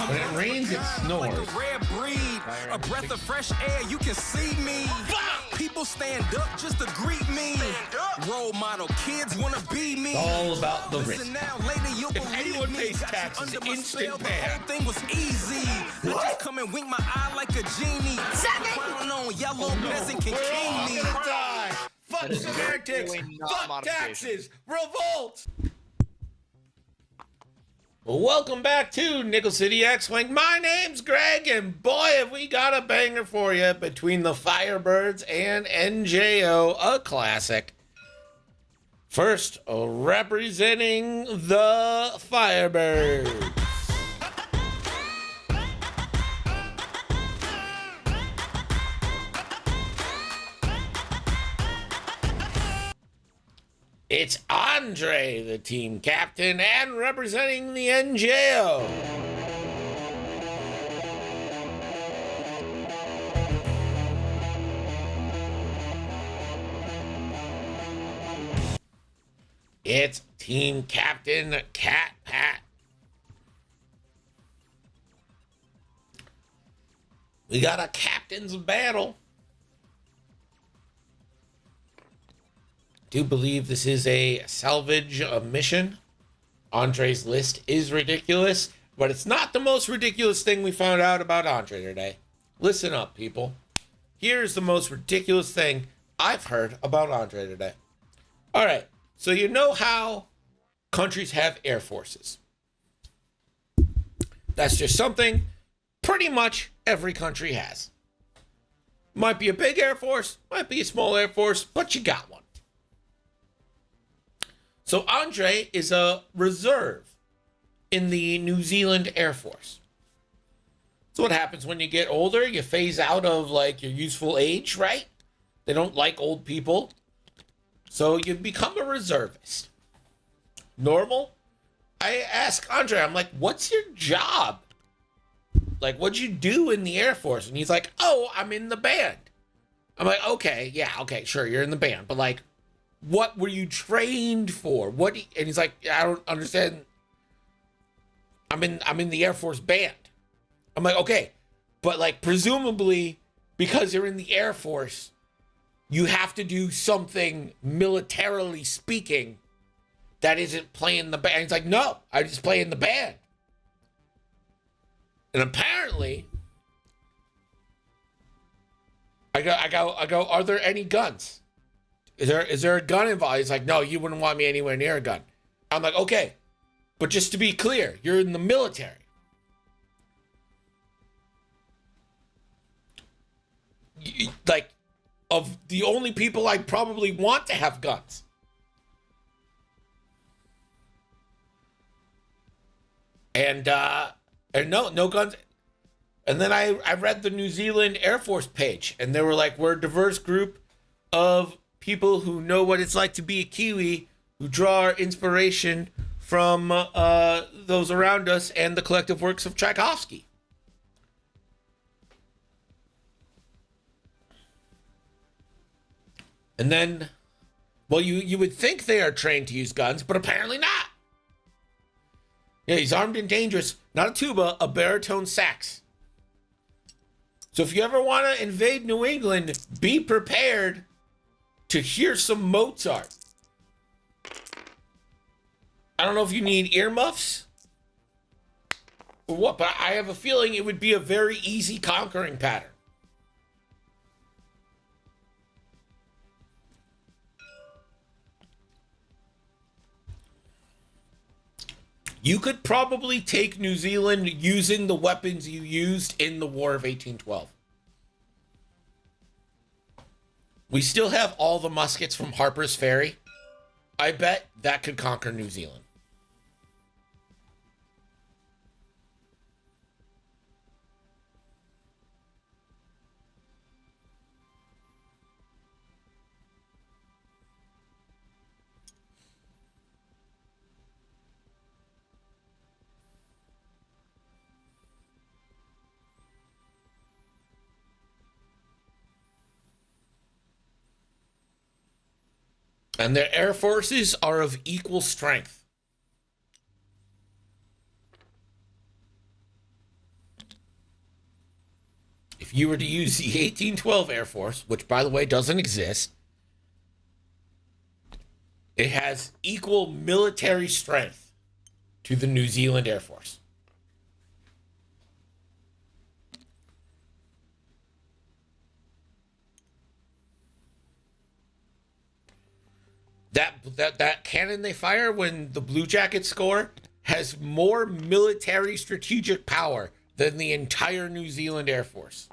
When it rains, it snores. Like a rare breed, a breath of fresh air, you can see me. People stand up just to greet me. Role model kids wanna be me. It's all about the risk. Now, later you'll If anyone pays taxes, instant ban. The whole thing was easy. I just come and wink my eye like a genie. Crown on, yellow peasant can king me. Die. Fuck semantics. Fuck taxes. Revolt. Welcome back to Nickel City X-Wing. My name's Greg, and boy, have we got a banger for you between the Firebirds and NJO, a classic. First, representing the Firebirds. It's Andre, the team captain, and representing the NJO. It's team captain KATPAT. We got a captain's battle. Do believe this is a salvage mission. Andre's list is ridiculous, but it's not the most ridiculous thing we found out about Andre today. Listen up, people. Here's the most ridiculous thing I've heard about Andre today. All right, so you know how countries have air forces. That's just something pretty much every country has. Might be a big air force, might be a small air force, but you got one. So Andre is a reserve in the New Zealand Air Force. So what happens when you get older? You phase out of like your useful age, right? They don't like old people. So you become a reservist. Normal? I ask Andre, I'm like, what's your job? Like, what'd you do in the Air Force? And he's like, oh, I'm in the band. I'm like, okay, yeah, okay, sure, you're in the band. But like, what were you trained for? And he's like, I don't understand. I'm in the Air Force band. I'm like, okay, but like presumably because you're in the Air Force, you have to do something militarily speaking that isn't playing the band. He's like, no, I just play in the band. And apparently, I go, are there any guns? Is there a gun involved? He's like, no, you wouldn't want me anywhere near a gun. I'm like, okay, but just to be clear, you're in the military. Like, of the only people I probably want to have guns. And no guns. And then I read the New Zealand Air Force page, and they were like, we're a diverse group of people who know what it's like to be a Kiwi, who draw our inspiration from those around us and the collective works of Tchaikovsky. And then, well, you would think they are trained to use guns, but apparently not. Yeah, he's armed and dangerous. Not a tuba, a baritone sax. So if you ever want to invade New England, be prepared to hear some Mozart. I don't know if you need earmuffs or what, but I have a feeling it would be a very easy conquering pattern. You could probably take New Zealand using the weapons you used in the War of 1812. We still have all the muskets from Harper's Ferry. I bet that could conquer New Zealand. And their air forces are of equal strength. you were to use the 1812 Air Force, which by the way doesn't exist, it has equal military strength to the New Zealand Air Force. That cannon they fire when the Blue Jackets score has more military strategic power than the entire New Zealand Air Force.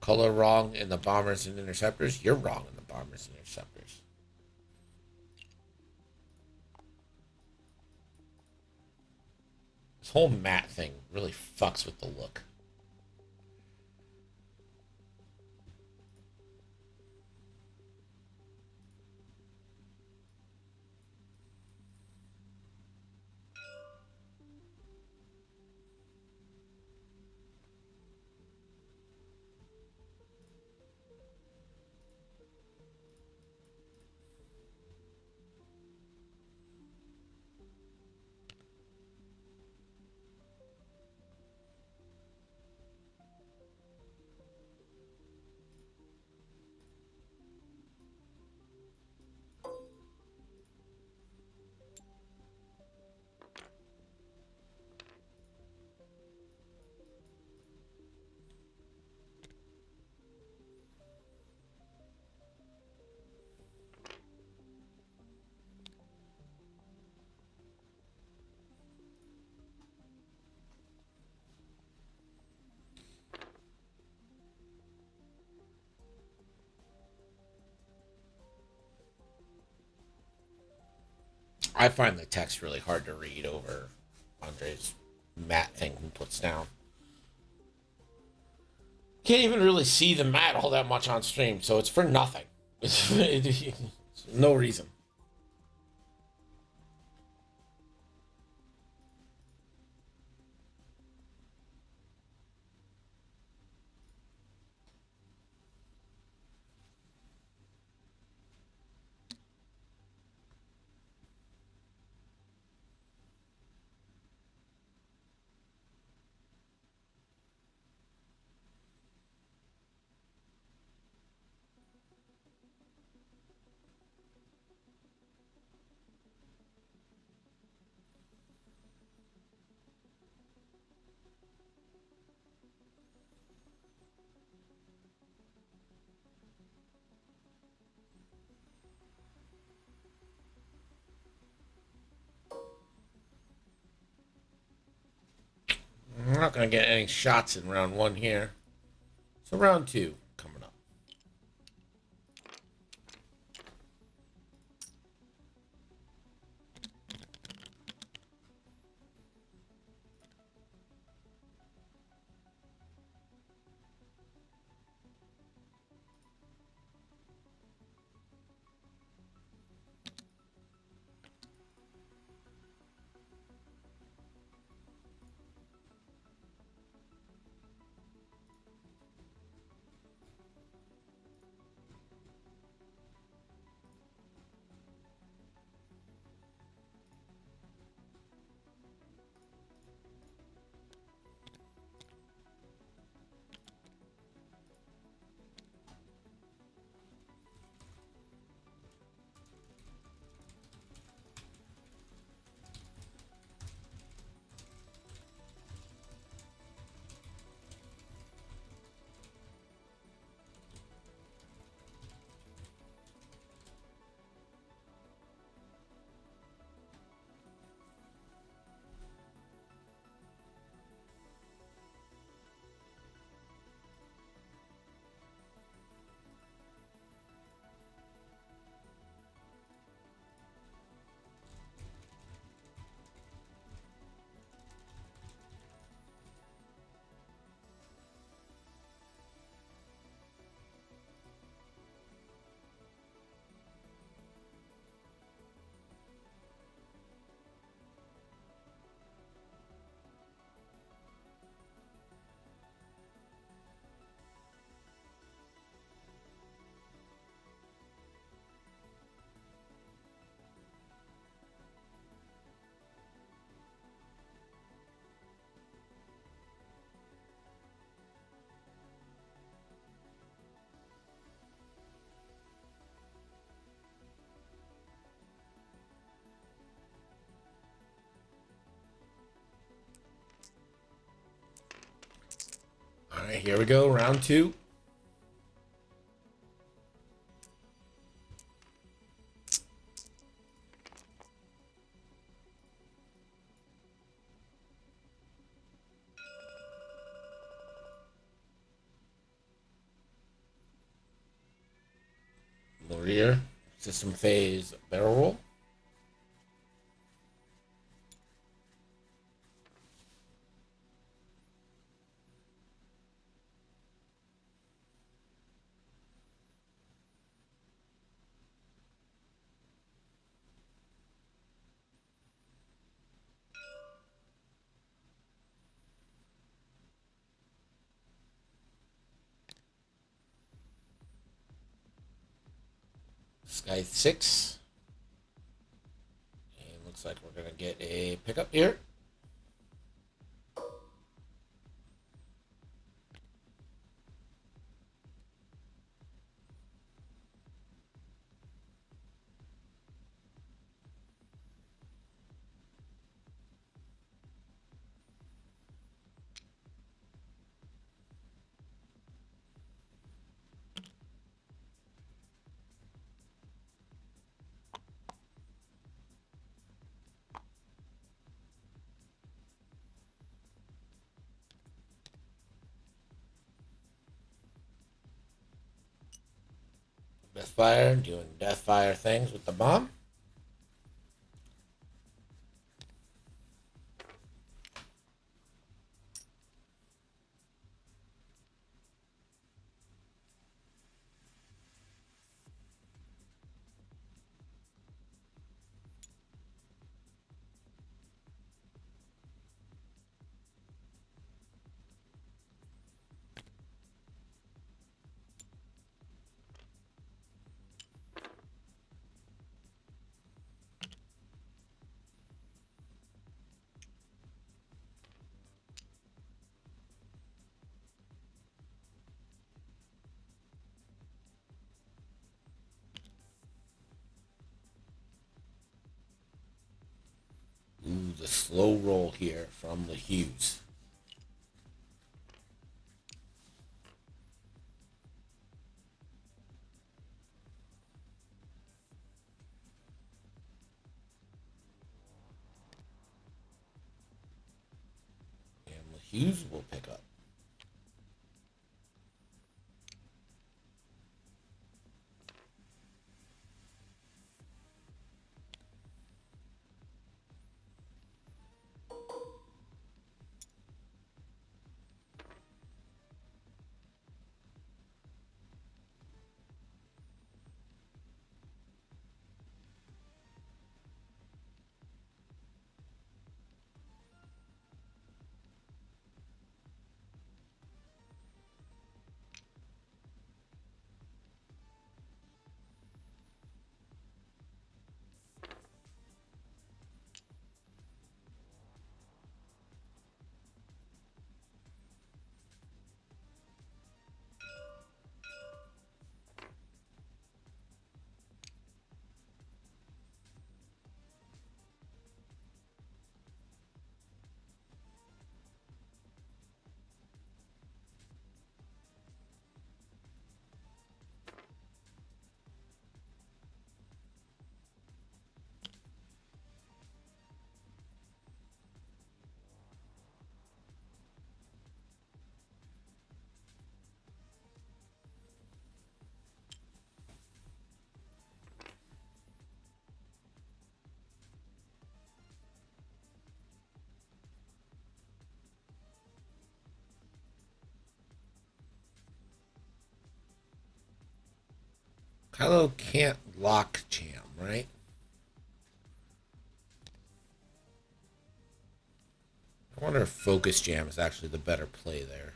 Color wrong in the bombers and interceptors. You're wrong in the bombers and interceptors. This whole matte thing really fucks with the look. I find the text really hard to read over Andre's matte thing he puts down. Can't even really see the matte all that much on stream, so it's for nothing. It's no reason. We're not going to get any shots in round one here. So round two coming up. right, here we go. Round 2. Rear system phase barrel roll. Sky 6. And looks like we're going to get a pickup here. Deathfire, doing Deathfire things with the bomb. Ooh, the slow roll here from the Hughes. And the Hughes will pick up. Kylo can't lock jam, right? I wonder if focus jam is actually the better play there.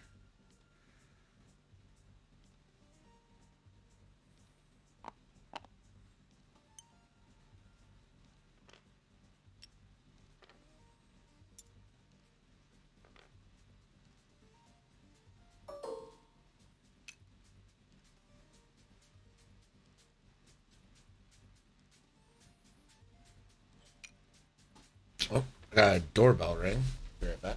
Oh, I got a doorbell ring. Be right back.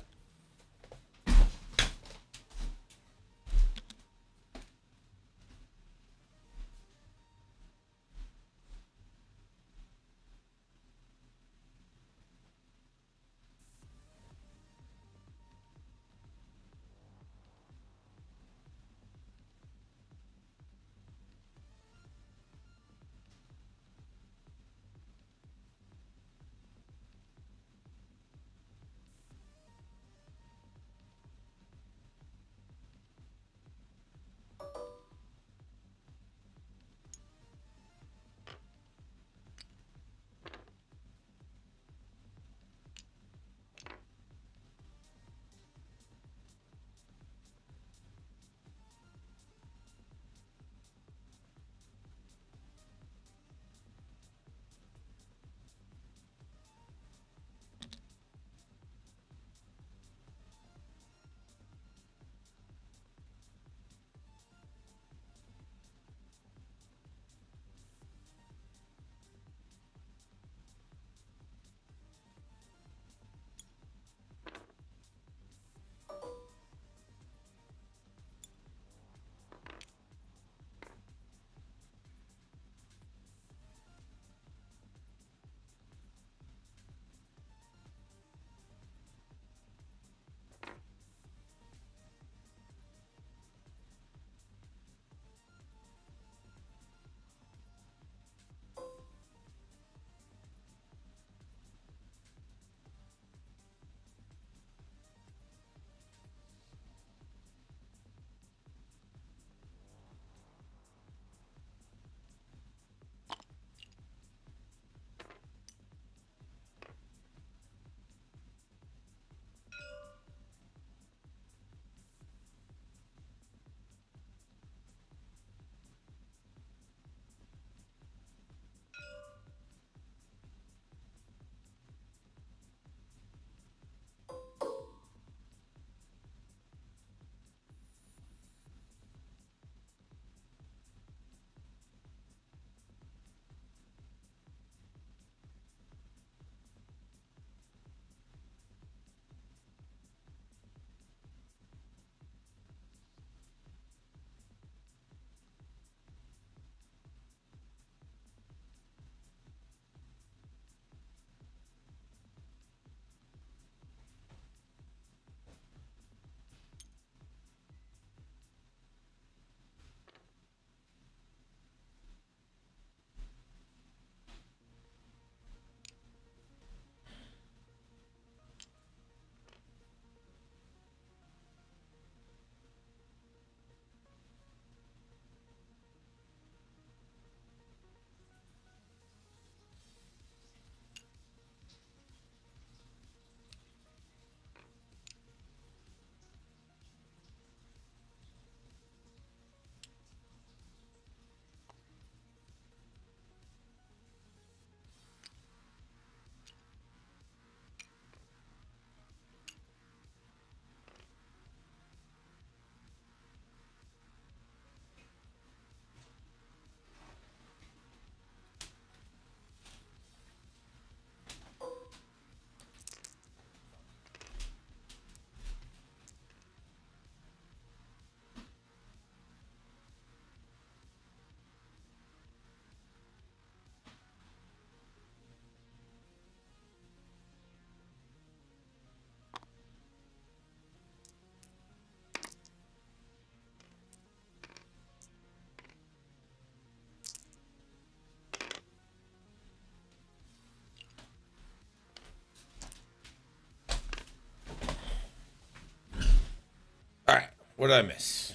What did I miss?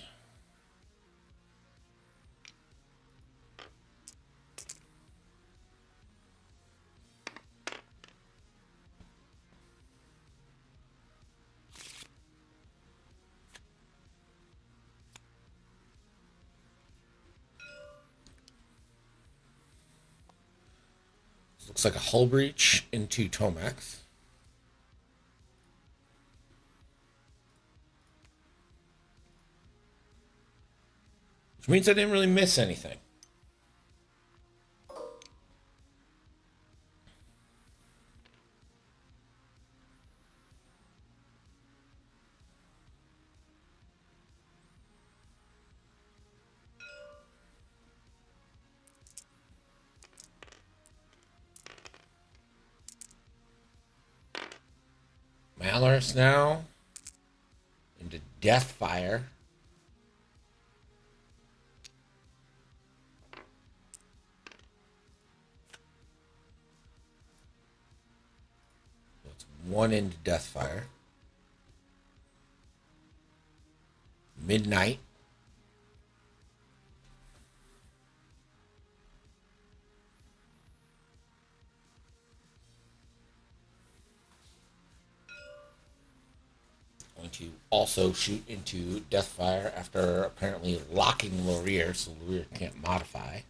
Looks like a hull breach into Tomax. Which means I didn't really miss anything. Malorus now into Deathfire. So it's one into Deathfire. Midnight. Going to also shoot into Deathfire after apparently locking Laurier, so Laurier can't modify.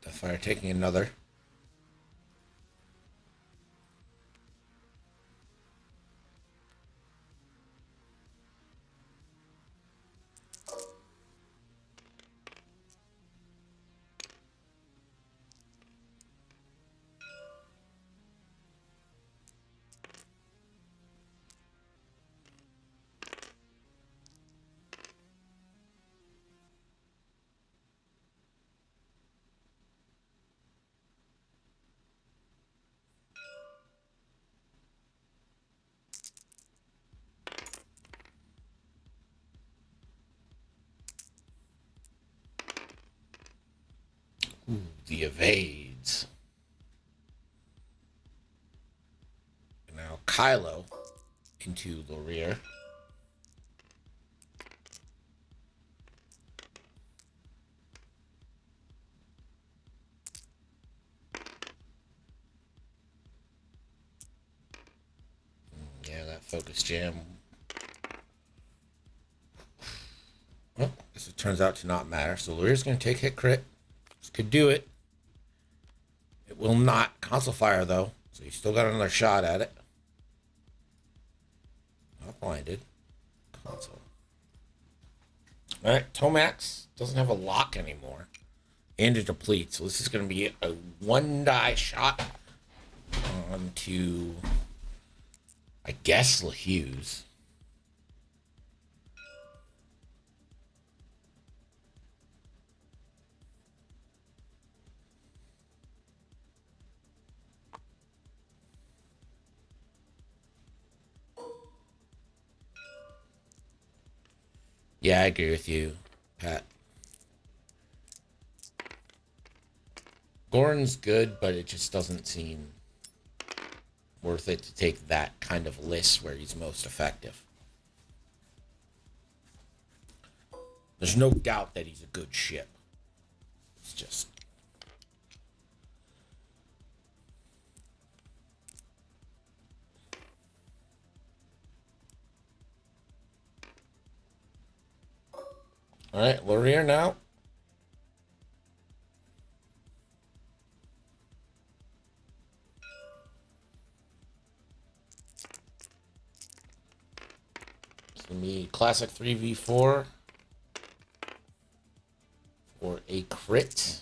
Deathfire taking another. Ooh, the evades. And now Kylo into the rear. Yeah, that focus jam. Well, this turns out to not matter. So Laurier's going to take hit crit. This could do it. It will not console fire though, so you still got another shot at it. Not blinded. Console. All right, Tomax doesn't have a lock anymore, and it depletes. So this is going to be a one die shot onto, I guess, LaHughes. Yeah, I agree with you, Pat. Goran's good, but it just doesn't seem worth it to take that kind of list where he's most effective. There's no doubt that he's a good ship. It's just... All right, Laurier now. It's going to be classic 3v4 for a crit.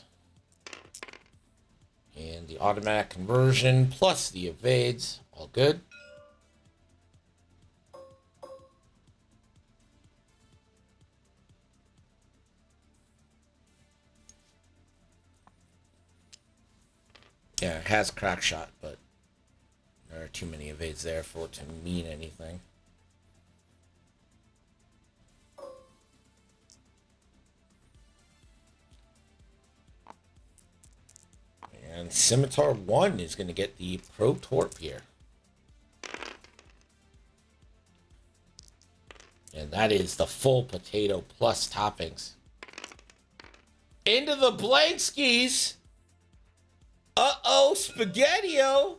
And the automatic conversion plus the evades. All good. Yeah, it has crack shot, but there are too many evades there for it to mean anything. And Scimitar 1 is going to get the Pro Torp here. And that is the full potato plus toppings. Into the blank skis. Uh-oh, Spaghetti-O.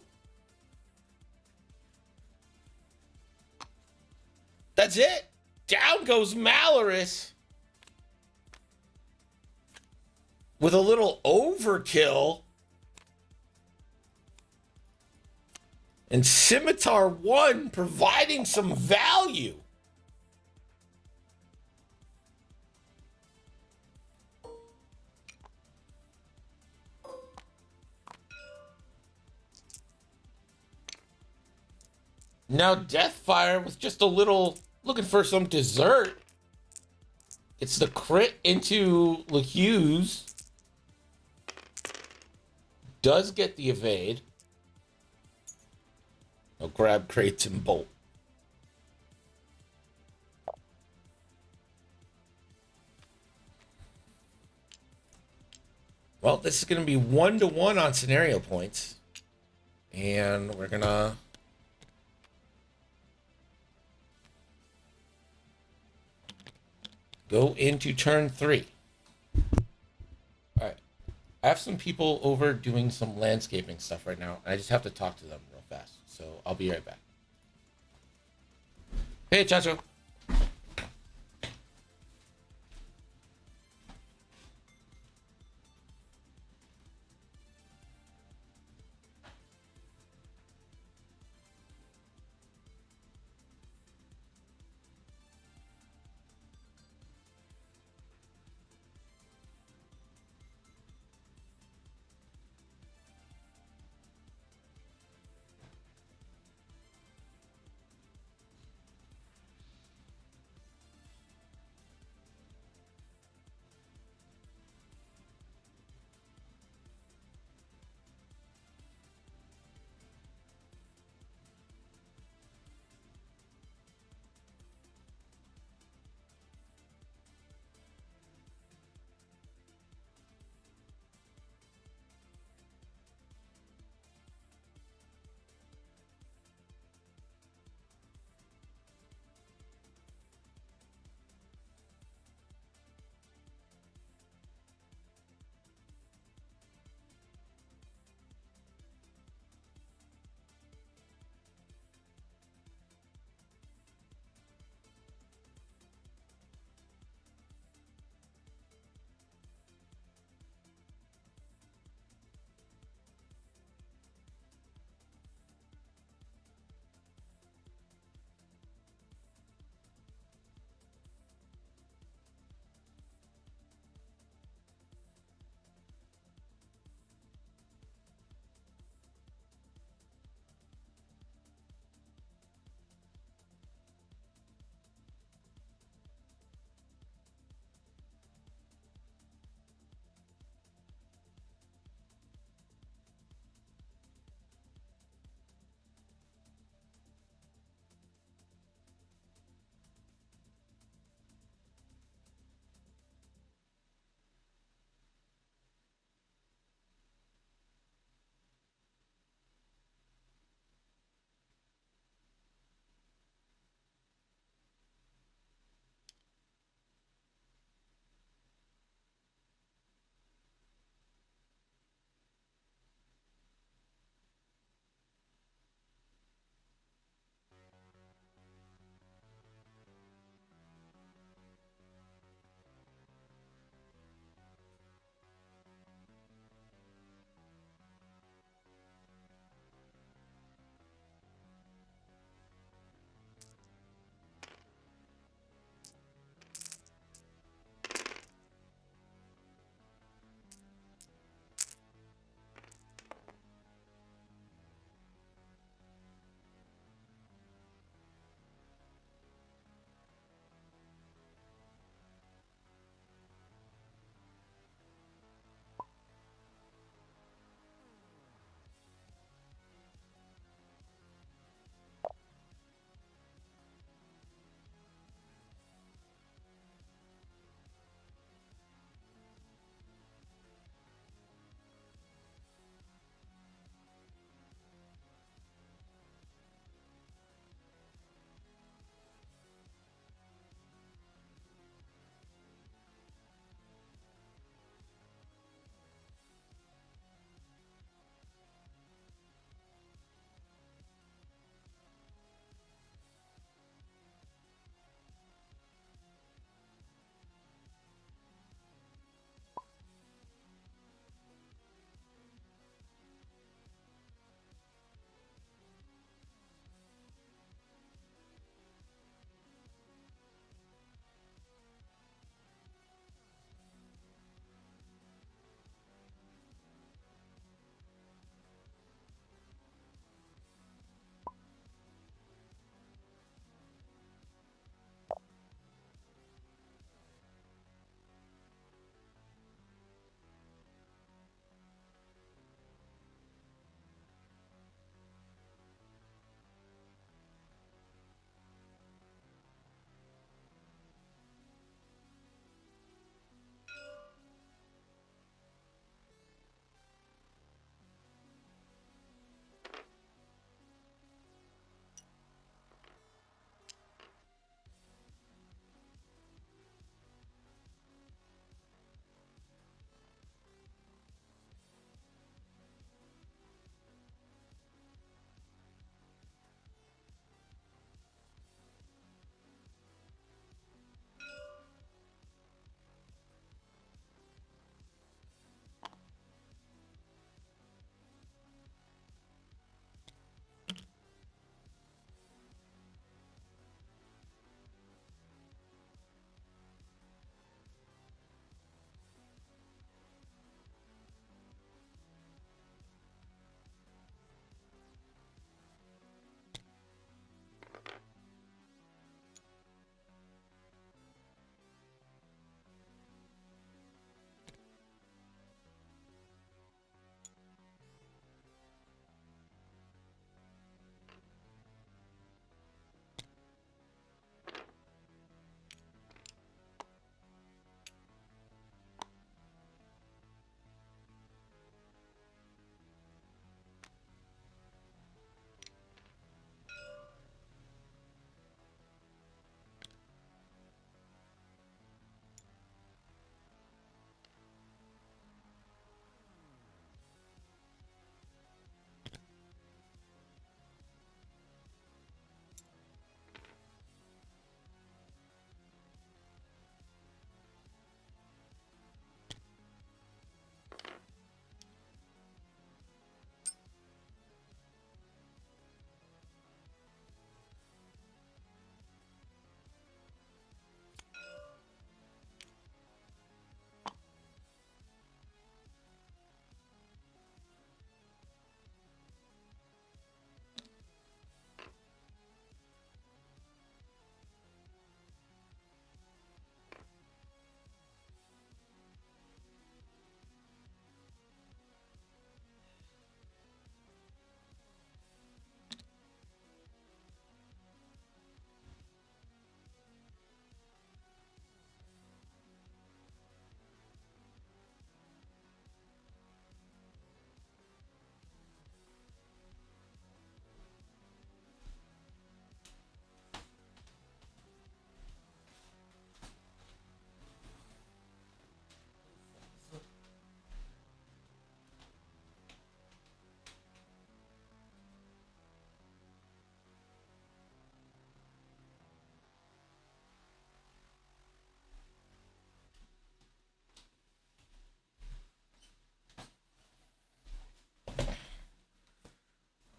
That's it. Down goes Malorus. With a little overkill. And Scimitar 1 providing some value. Now Deathfire with just a little, looking for some dessert. It's the crit into LeHughes. Does get the evade. I'll grab crates and bolt. Well, this is going to be 1-1 on scenario points. And we're going to go into turn 3. All right. I have some people over doing some landscaping stuff right now. And I just have to talk to them real fast. So I'll be right back. Hey, Chacho.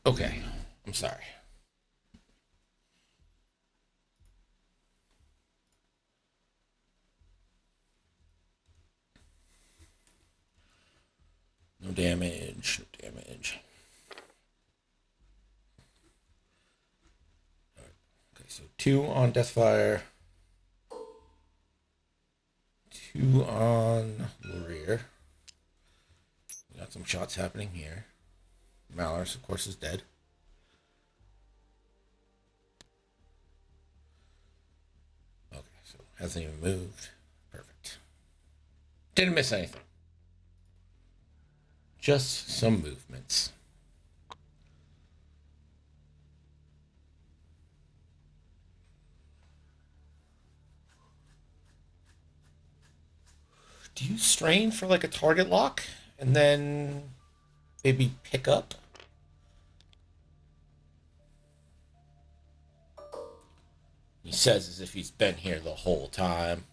Okay, I'm sorry. No damage, no damage. Okay, so 2 on Deathfire. 2 on Lurir. We got some shots happening here. Malorus, of course, is dead. Okay, so hasn't even moved. Perfect. Didn't miss anything. Just some movements. Do you strain for like a target lock and then maybe pick up? He says as if he's been here the whole time.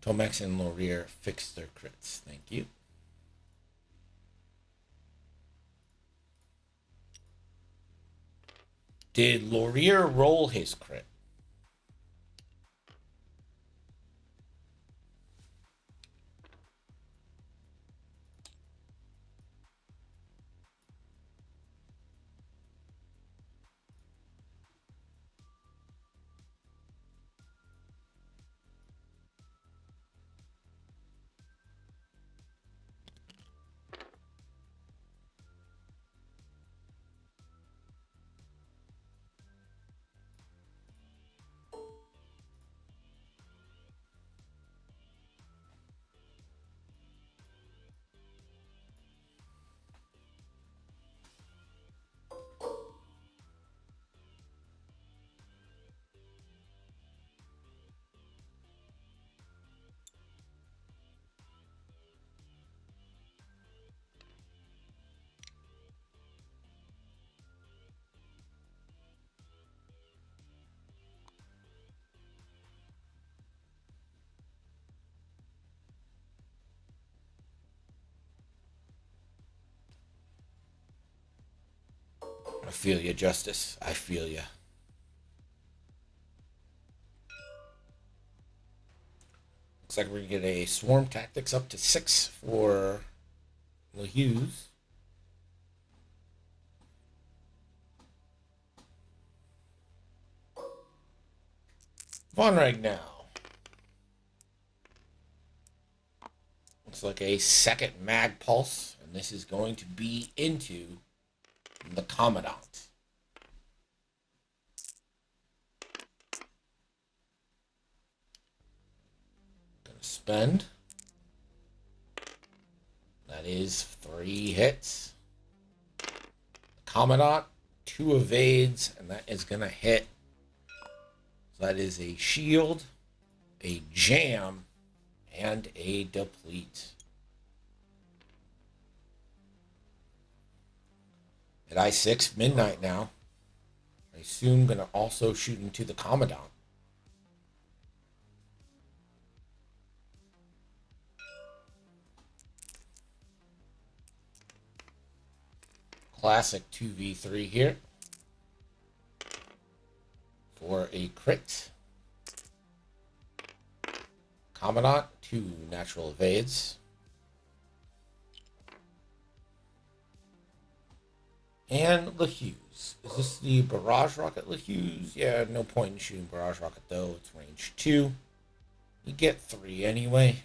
Tomax and Lurir fixed their crits. Thank you. Did Lurir roll his crit? I feel you, Justice. I feel you. Looks like we're going to get a Swarm Tactics up to 6 for LeHughes. Von Ragnar. Looks like a second Mag Pulse, and this is going to be into the Commandant. Gonna spend. That is 3 hits. Commandant, 2 evades, and that is gonna hit. So that is a shield, a jam, and a deplete. At I6, midnight now. I assume gonna also shoot into the Commandant. Classic 2v3 here for a crit. Commandant, 2 natural evades. And LeHughes. Is this the Barrage Rocket LeHughes? Yeah, no point in shooting Barrage Rocket though. It's range 2. You get 3 anyway.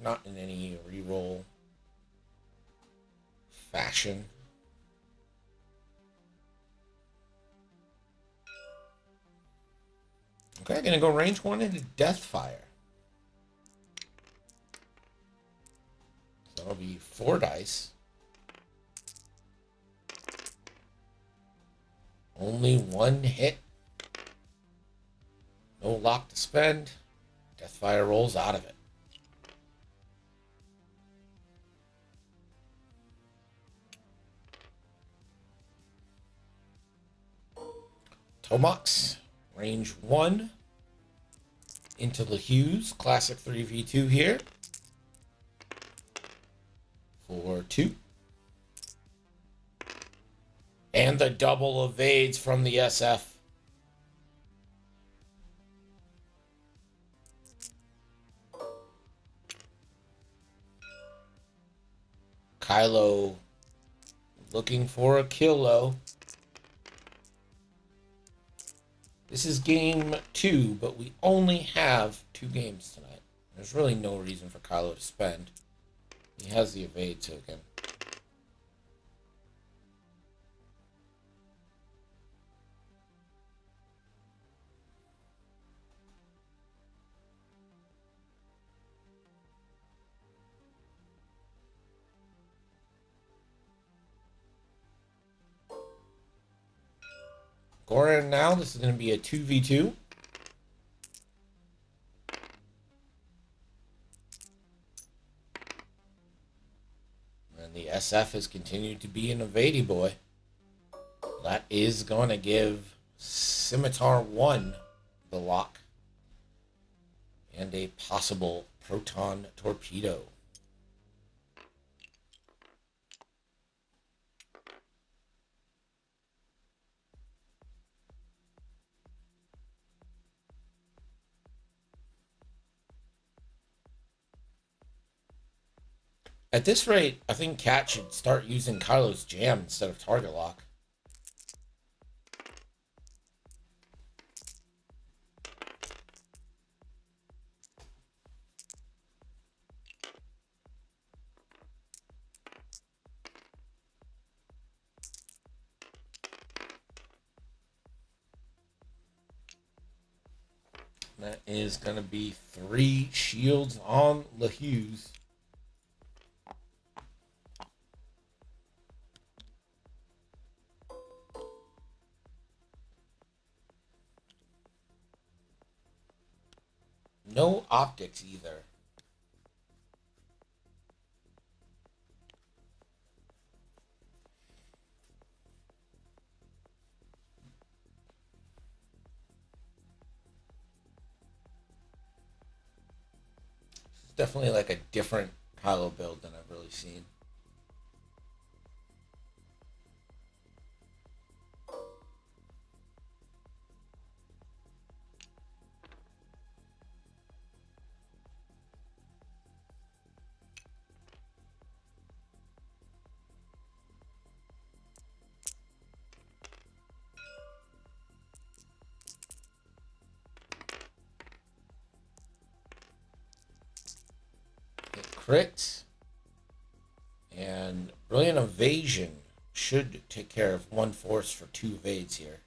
Not in any reroll fashion. Okay, gonna go range 1 into Deathfire. So that'll be 4 dice. Only 1 hit. No lock to spend. Deathfire rolls out of it. Tomax, range 1 into LeHughes. Classic 3v2 here. for 2. And the double evades from the SF. Kylo looking for a kilo. This is game 2, but we only have 2 games tonight. There's really no reason for Kylo to spend. He has the evade token. Goran now, this is going to be a 2v2. And the SF has continued to be an evadey boy. That is going to give Scimitar 1 the lock. And a possible proton torpedo. At this rate, I think Cat should start using Kylo's jam instead of target lock. That is going to be 3 shields on LeHughes. No optics either. It's definitely like a different Kylo build than I've really seen. Crit and Brilliant Evasion should take care of 1 force for 2 evades here.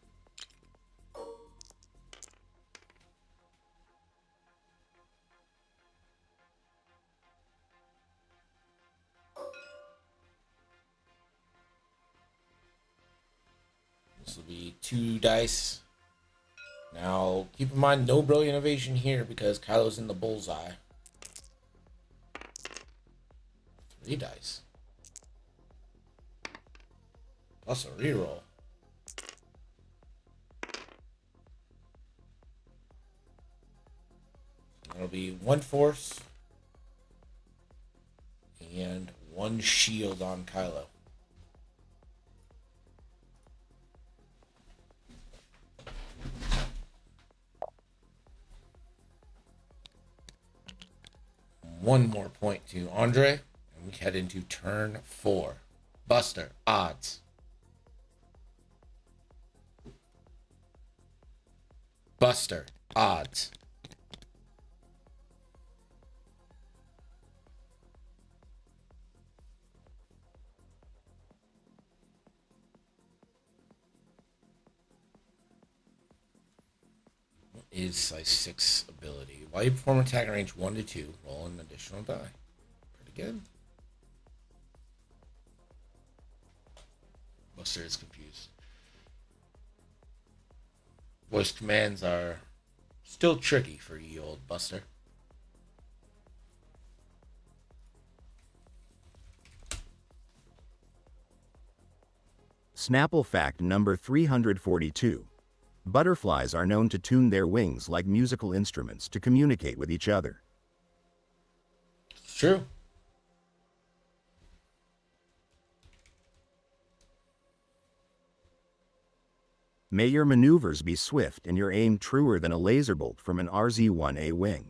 This will be 2 dice. Now keep in mind no Brilliant Evasion here because Kylo's in the bullseye. 3 dice. Plus a reroll. That'll be 1 force and 1 shield on Kylo. One more point to Andre. We head into turn 4. Buster, odds. Buster, odds. What is size 6 ability? While you perform attack in range 1 to 2, roll an additional die. Pretty good. Buster is confused. Voice commands are still tricky for you, old Buster. Snapple fact number 342. Butterflies are known to tune their wings like musical instruments to communicate with each other. It's true. May your maneuvers be swift and your aim truer than a laser bolt from an RZ-1A wing.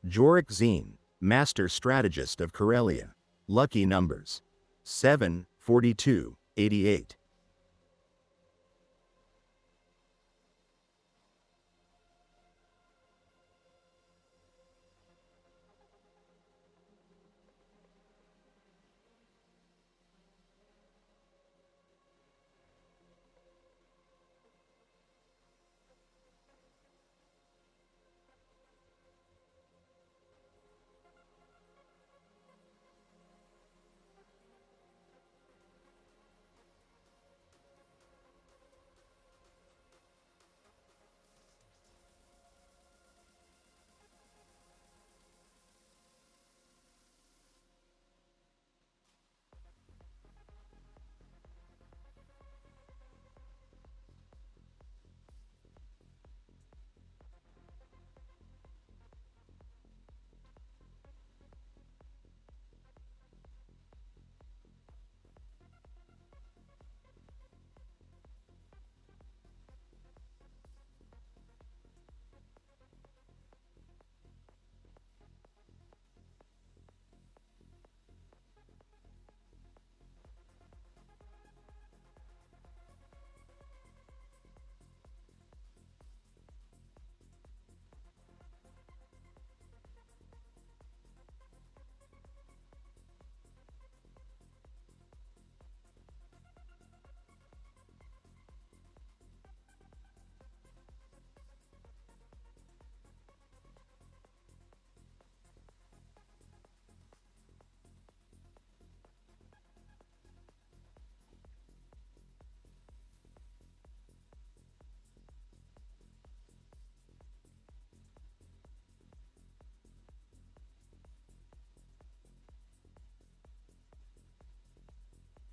Jorik Zine, Master Strategist of Karelia. Lucky numbers: 7, 42, 88.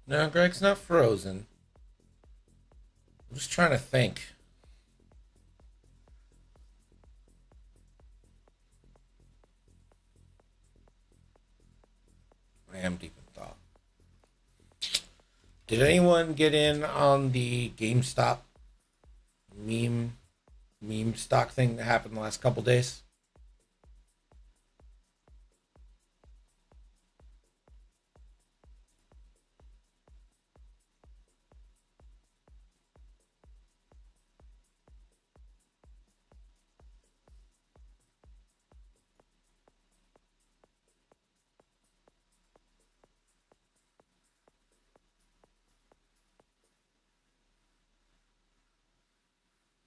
No, Greg's not frozen. I'm just trying to think. I am deep in thought. Did anyone get in on the GameStop meme stock thing that happened the last couple days?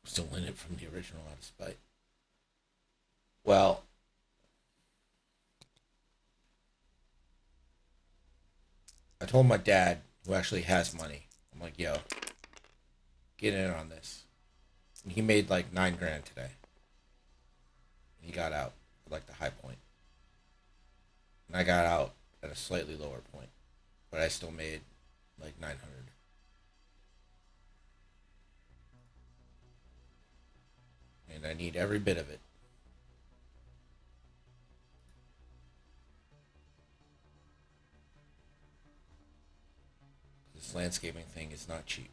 Still in it from the original out of spite. Well, I told my dad, who actually has money, I'm like, yo, get in on this. And he made like $9,000 today. He got out at like the high point. And I got out at a slightly lower point. But I still made like 900. And I need every bit of it. This landscaping thing is not cheap.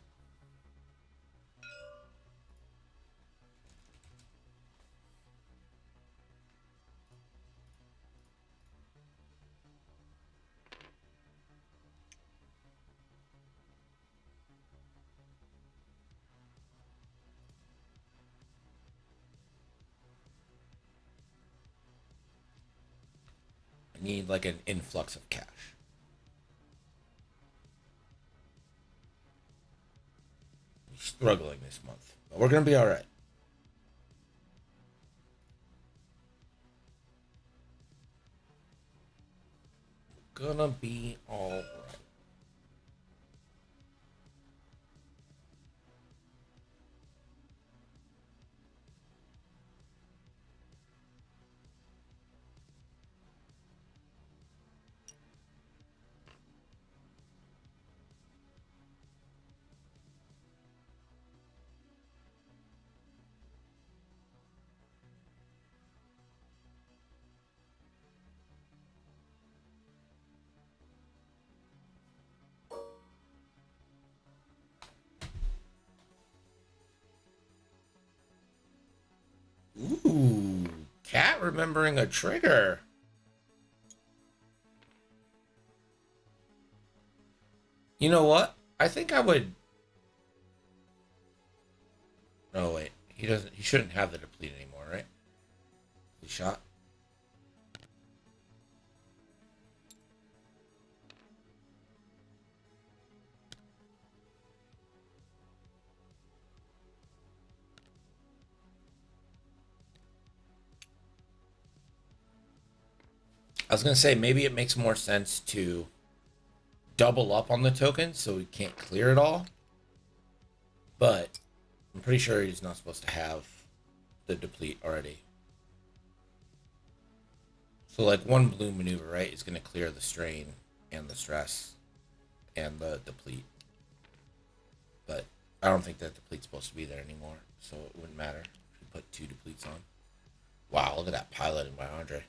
I need like an influx of cash. I'm struggling this month, but we're gonna be all right. Gonna be all right. remembering a trigger. You know what? I think I would... No, wait. He doesn't... He shouldn't have the deplete anymore, right? He shot. I was going to say, maybe it makes more sense to double up on the token so we can't clear it all. But I'm pretty sure he's not supposed to have the deplete already. So like one blue maneuver, right, is going to clear the strain and the stress and the deplete. But I don't think that deplete's supposed to be there anymore, so it wouldn't matter if you put 2 depletes on. Wow, look at that piloting by Andre.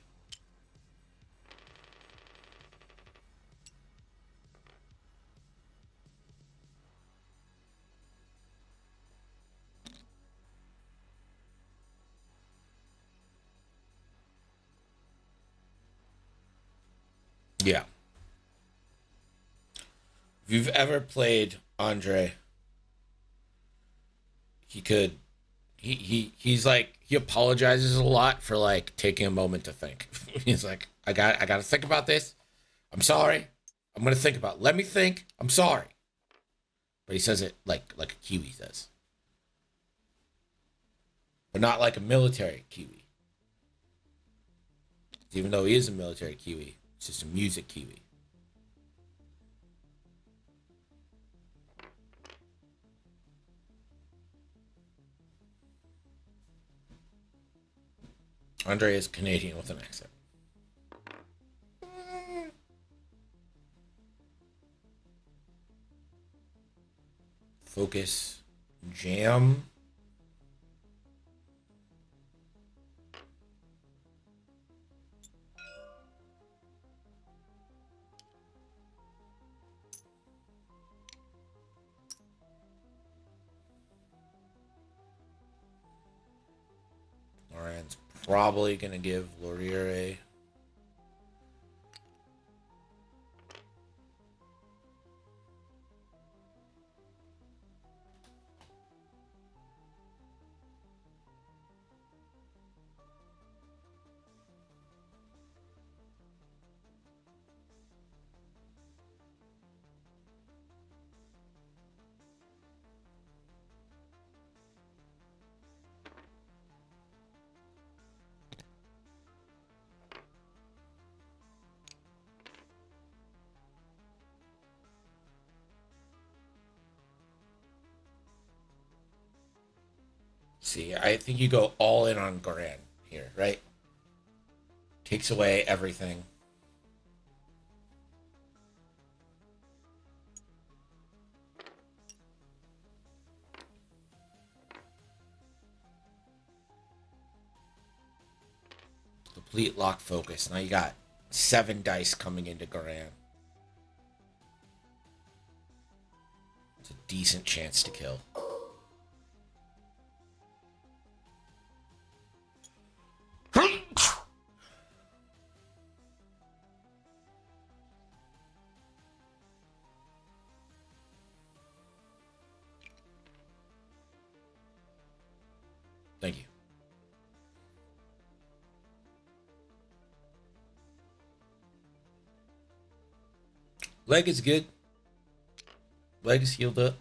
Yeah. If you've ever played Andre, he's like, he apologizes a lot for like taking a moment to think. He's like, I got to think about this. I'm sorry. I'm going to think about it. Let me think. I'm sorry. But he says it like a Kiwi says. But not like a military Kiwi. Even though he is a military Kiwi, it's just a music Kiwi. Andre is Canadian with an accent. Focus. Jam. Moran's probably going to give Laurier a... See, I think you go all in on Goran here, right? Takes away everything. Deplete, lock, focus. Now you got 7 dice coming into Goran. It's a decent chance to kill. Thank you. Leg is good. Leg is healed up.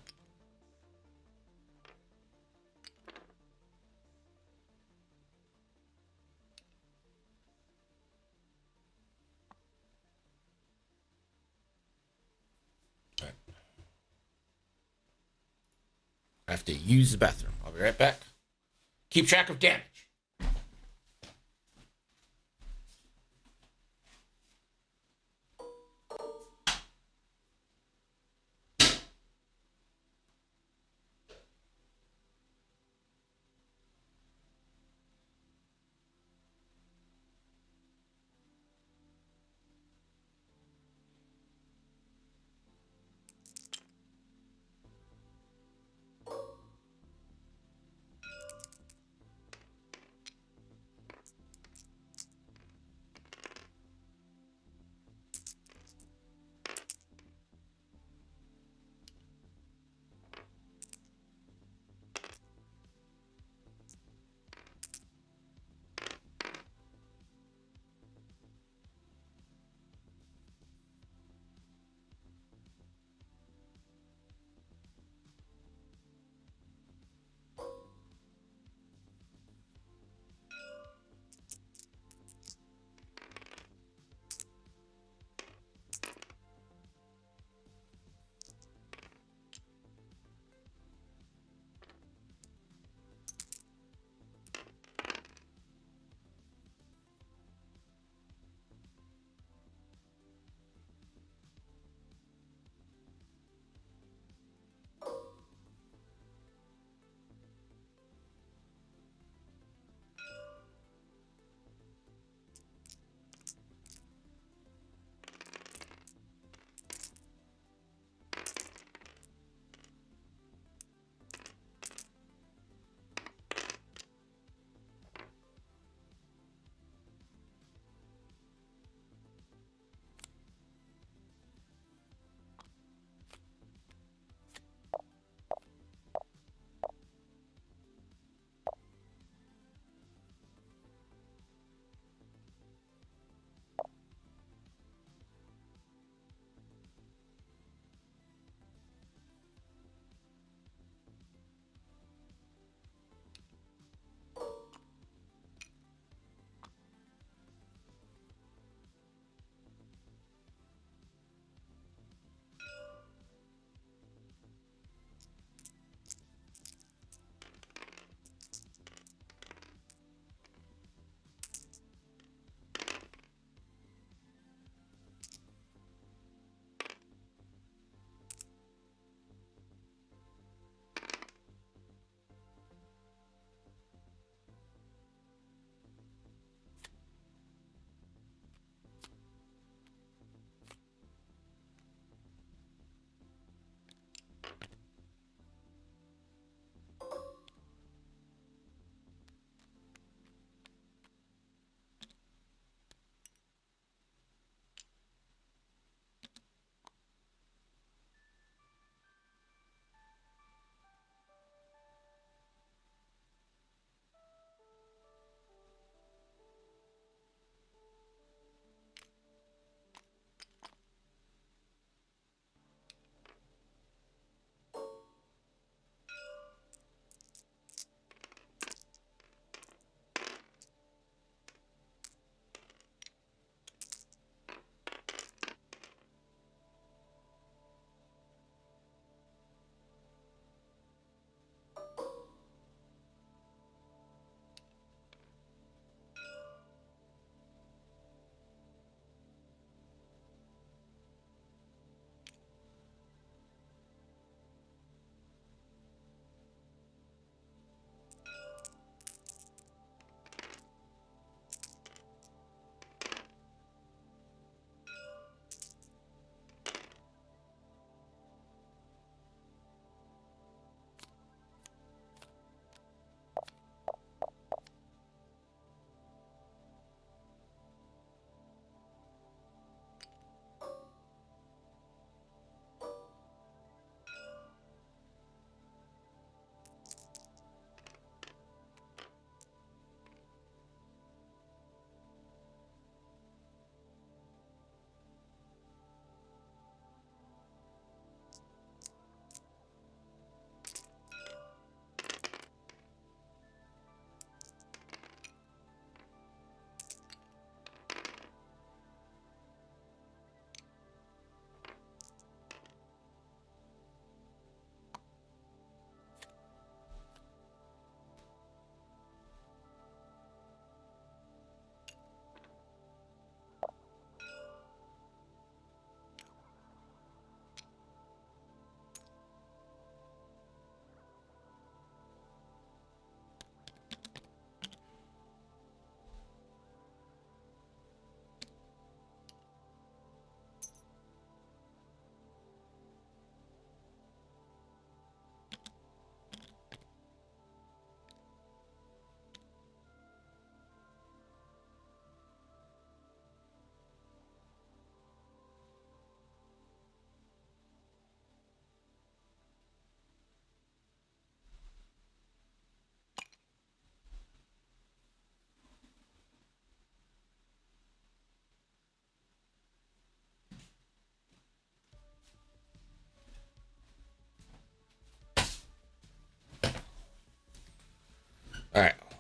All right. I have to use the bathroom. I'll be right back. Keep track of damage.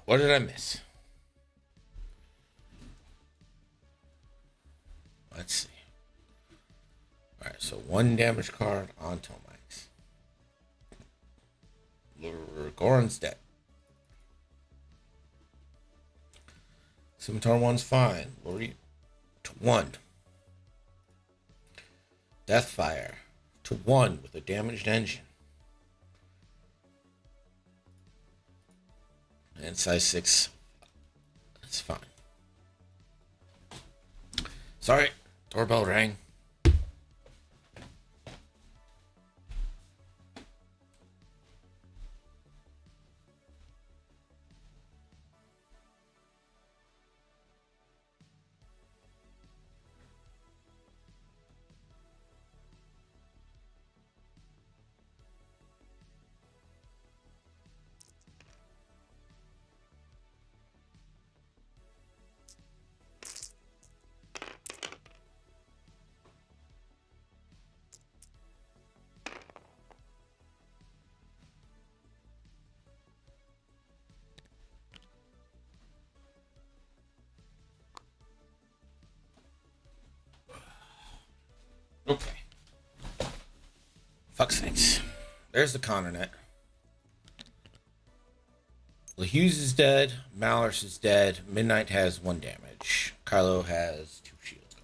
What did I miss? Let's see. All right, so 1 damage card on Tomax. Goron's dead. Scimitar 1's fine. Lori to 1. Deathfire to 1 with a damaged engine. And size 6. That's fine. Sorry, doorbell rang. Okay. Fuck sakes. There's the Connernet. LaHughes is dead. Malus is dead. Midnight has 1 damage. Kylo has 2 shields gone.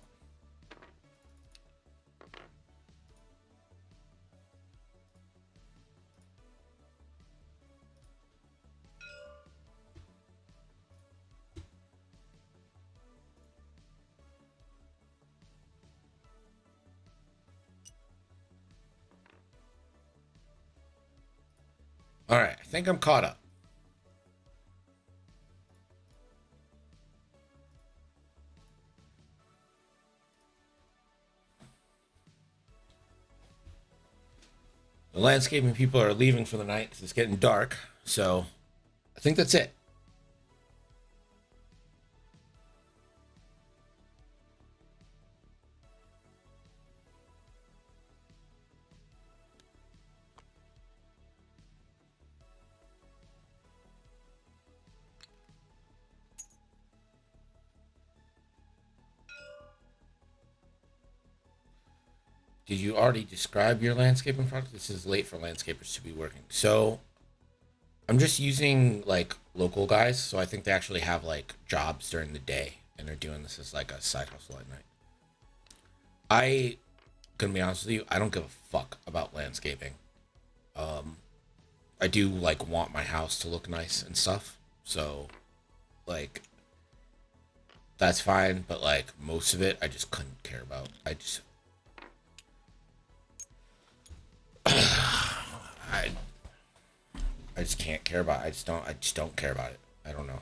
Alright, I think I'm caught up. The landscaping people are leaving for the night because it's getting dark, so I think that's it. Did you already describe your landscaping project? This is late for landscapers to be working. So I'm just using like local guys. So I think they actually have like jobs during the day and they're doing this as like a side hustle at night. I gonna be honest with you, I don't give a fuck about landscaping. I do like want my house to look nice and stuff. So like that's fine, but like most of it I just couldn't care about. I I just can't care about it. I just don't care about it. I don't know.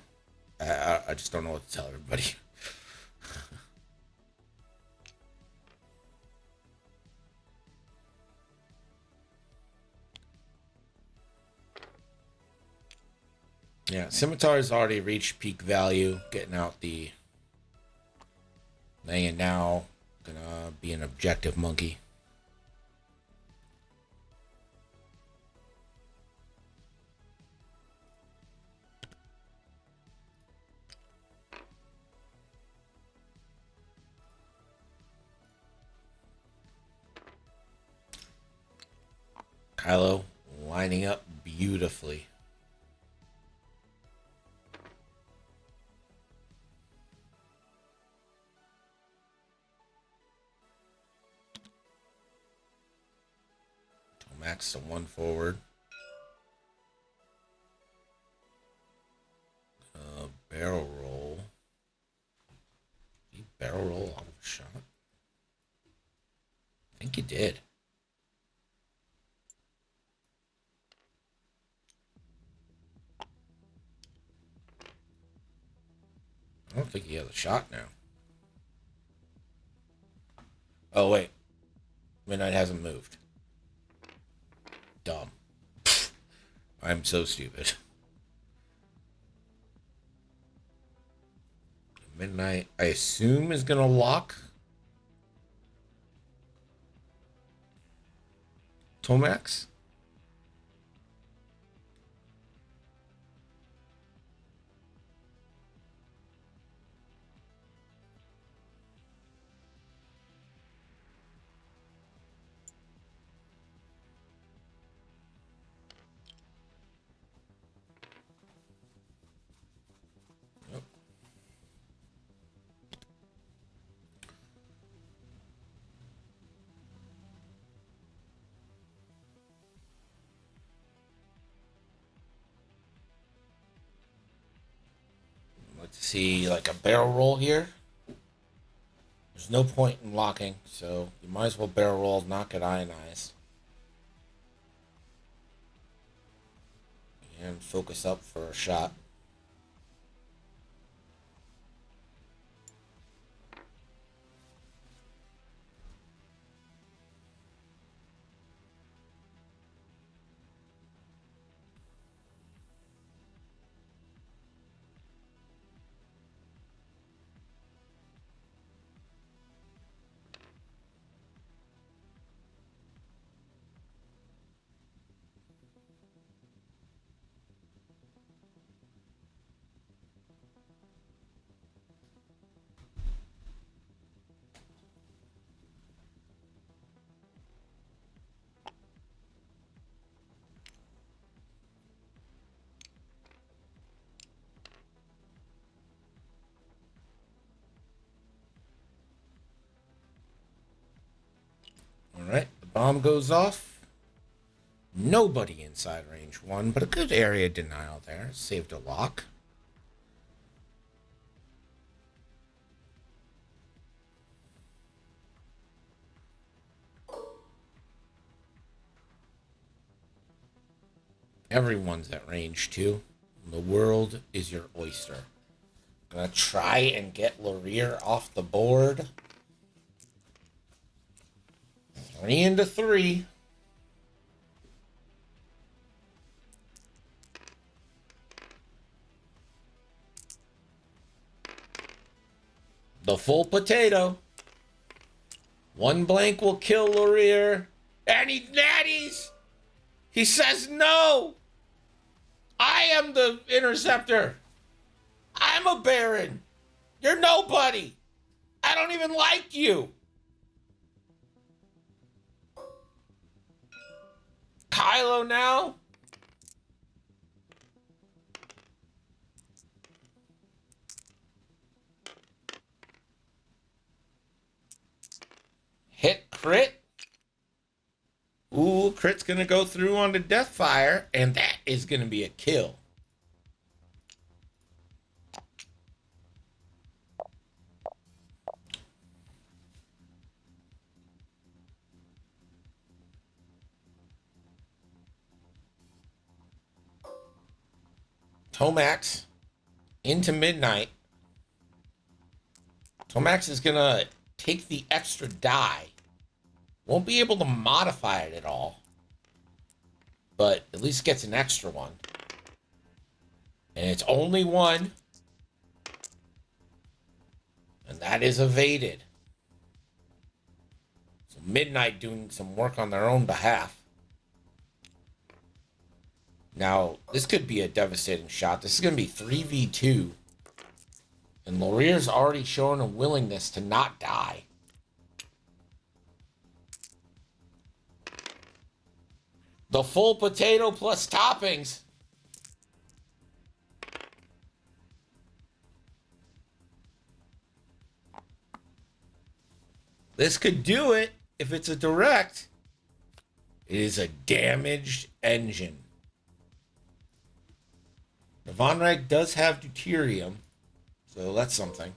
I just don't know what to tell everybody. Yeah, Scimitar's already reached peak value, getting out the thing, and now gonna be an objective monkey. Kylo lining up beautifully. Max to 1 forward. Barrel roll. Did he barrel roll out of a shot? I think he did. I don't think he has a shot now. Oh, wait. Midnight hasn't moved. Dumb. I'm so stupid. Midnight, I assume, is going to lock Tomax. like to see like a barrel roll here. There's no point in locking, so you might as well barrel roll, not get ionized. And focus up for a shot. Alright, the bomb goes off. Nobody inside range 1, but a good area denial there. Saved a lock. Everyone's at range 2. The world is your oyster. Gonna try and get Laurier off the board. 3 into 3. The full potato. 1 blank will kill Laurier. And he natties. He says no. I am the interceptor. I'm a baron. You're nobody. I don't even like you. Kylo now. Hit crit. Ooh, crit's gonna go through on the Deathfire, and that is gonna be a kill. Tomax into midnight. Tomax is gonna take the extra die. Won't be able to modify it at all, but at least gets an extra one. And it's only 1. And that is evaded. So Midnight doing some work on their own behalf. Now, this could be a devastating shot. This is going to be 3v2. And Laurier's already shown a willingness to not die. The full potato plus toppings. This could do it if it's a direct. It is a damaged engine. The Von Rag does have deuterium, so that's something.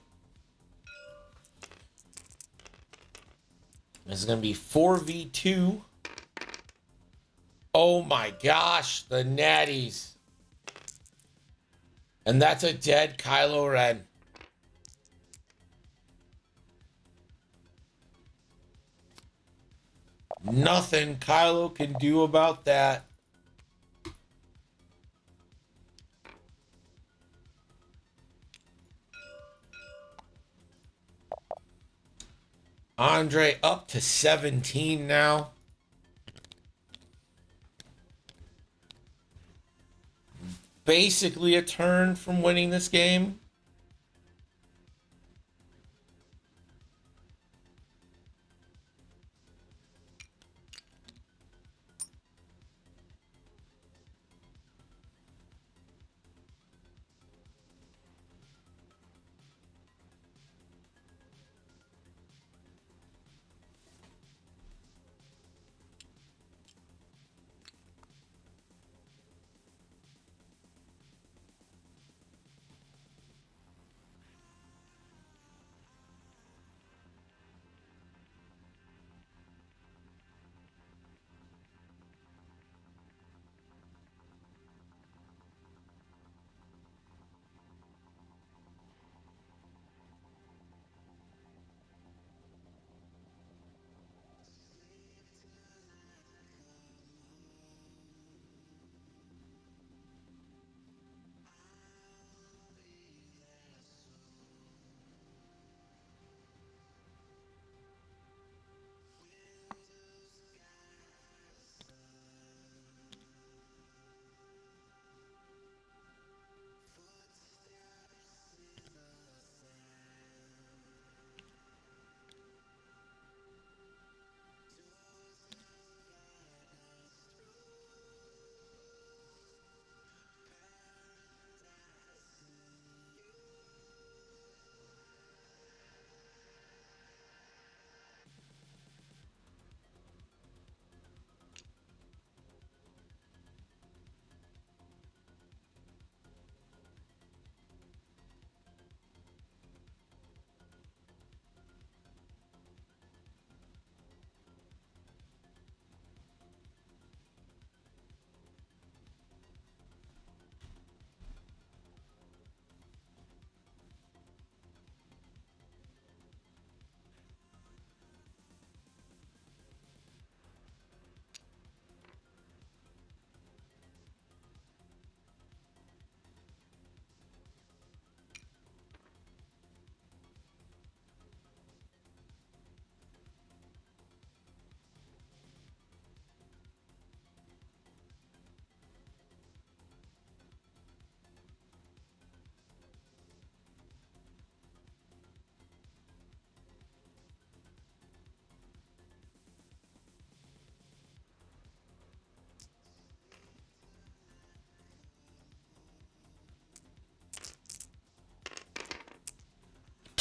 This is going to be 4v2. Oh my gosh, the natties. And that's a dead Kylo Ren. Nothing Kylo can do about that. Andre up to 17 now. Basically a turn from winning this game.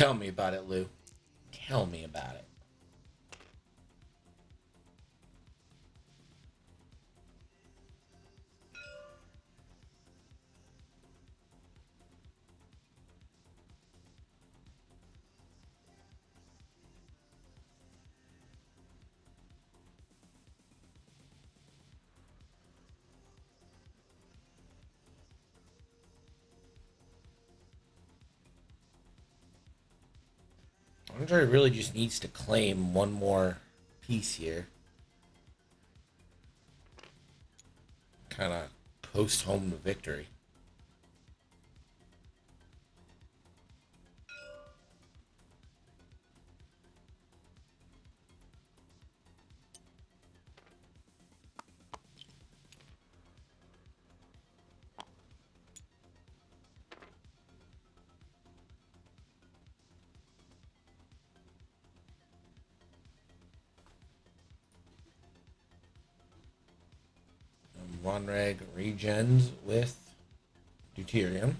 Tell me about it, Lou. Tell me about it. Andre really just needs to claim one more piece here. Kind of post home the victory. Vonreg regens with Deuterium.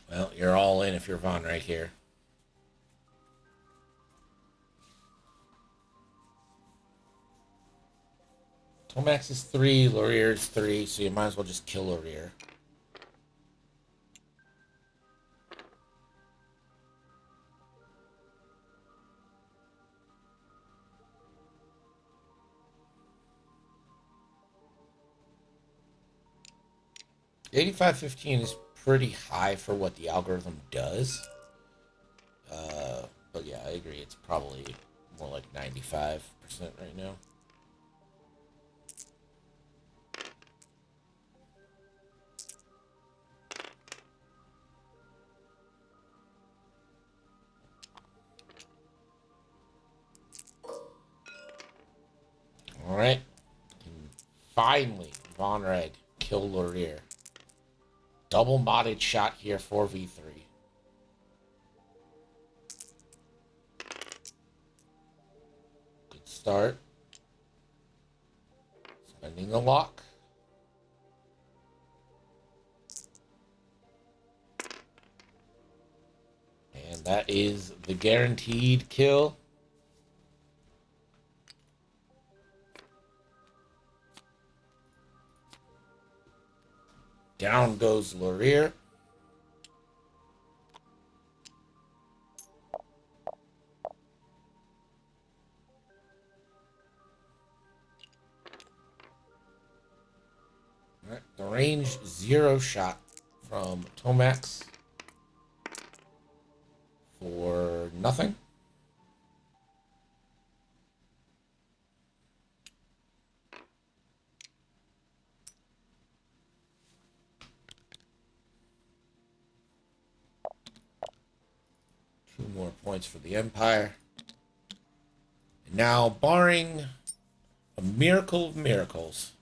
Well, you're all in if you're Von right here. Tomax is 3, Laurier is 3, so you might as well just kill Laurier. $85.15 is pretty high for what the algorithm does. But yeah, I agree. It's probably more like 95% right now. All right. And finally, Vonreg kill Laurier. Double modded shot here, 4v3. Good start. Spending the lock. And that is the guaranteed kill. Down goes Laurier. Right, the range 0 shot from Tomax for nothing. Two more points for the Empire. And now, barring a miracle of miracles,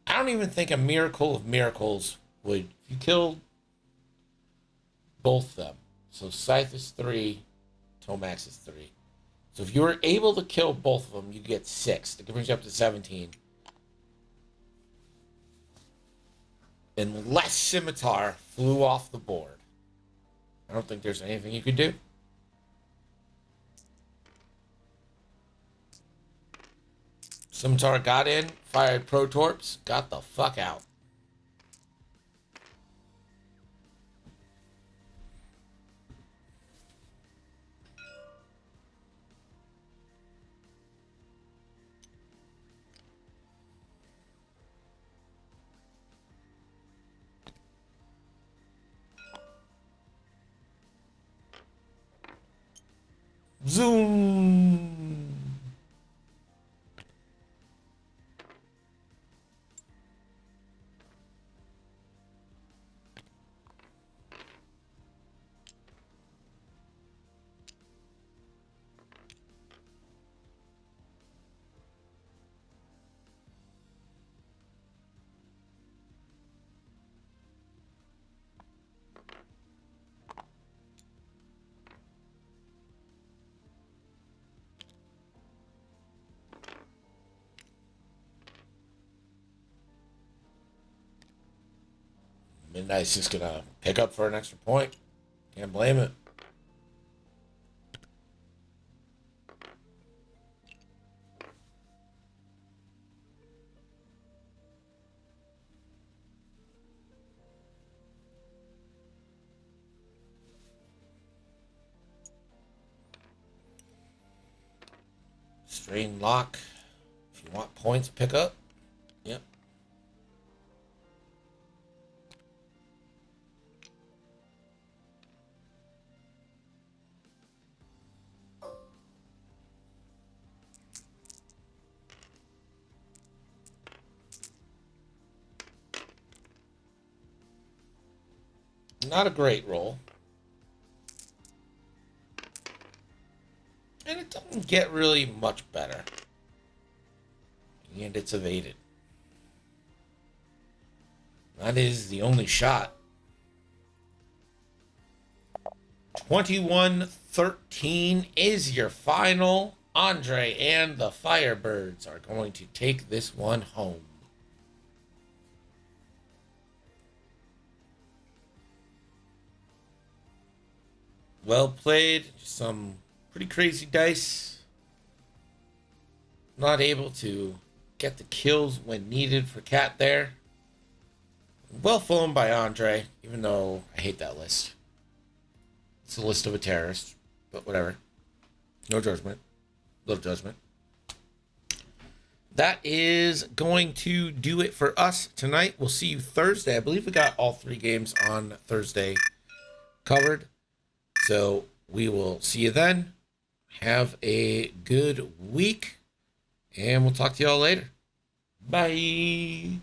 I don't even think a miracle of miracles would. You killed both of them. So Scythe is 3, Tomax is 3. So if you were able to kill both of them, you get 6. That brings you up to 17. Unless Scimitar flew off the board. I don't think there's anything you could do. Scimitar got in, fired Protorps, got the fuck out. Zoom. Midnight's just gonna pick up for an extra point. Can't blame it. Strain lock. If you want points, pick up. Yep. Not a great roll. And it doesn't get really much better. And it's evaded. That is the only shot. 21-13 is your final. Andre and the Firebirds are going to take this one home. Well played. Some pretty crazy dice. Not able to get the kills when needed for Cat there. Well flown by Andre, even though I hate that list. It's a list of a terrorist, but whatever. No judgment. Little judgment. That is going to do it for us tonight. We'll see you Thursday. I believe we got all 3 games on Thursday covered. So we will see you then. Have a good week. And we'll talk to y'all later. Bye.